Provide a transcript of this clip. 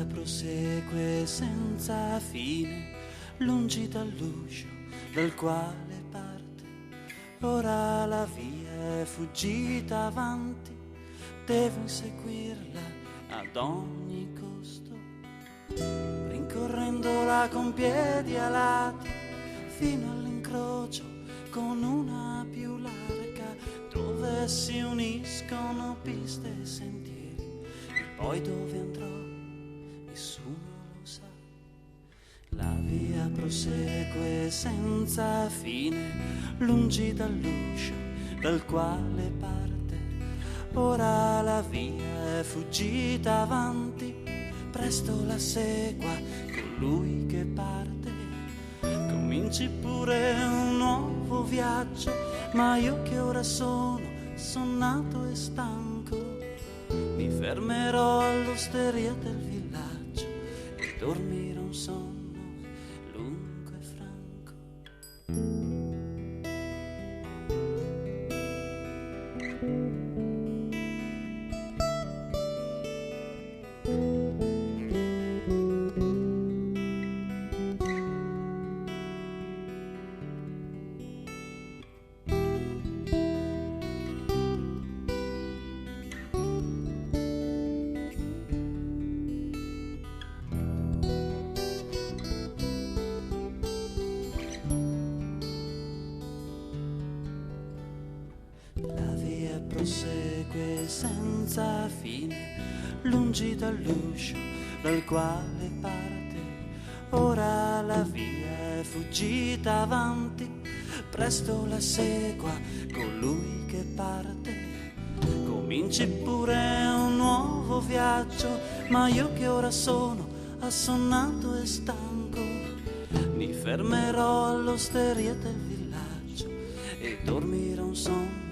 Prosegue senza fine, lungi dall'uscio dal quale parte. Ora la via è fuggita avanti, devo inseguirla ad ogni costo, rincorrendola con piedi alati fino all'incrocio con una più larga, dove si uniscono piste e sentieri. E poi dove andrò nessuno lo sa. La via prosegue senza fine, lungi dall'uscio dal quale parte. Ora la via è fuggita avanti, presto la segua colui che parte. Cominci pure un nuovo viaggio, ma io che ora sono sonnato e stanco, mi fermerò all'osteria del villaggio e dormirò un sonno lungo e franco. La via prosegue senza fine, lungi dall'uscio dal quale parte. Ora la via è fuggita avanti, presto la segua colui che parte. Cominci pure un nuovo viaggio, ma io che ora sono assonnato e stanco, mi fermerò all'osteria del villaggio e dormirò un sonno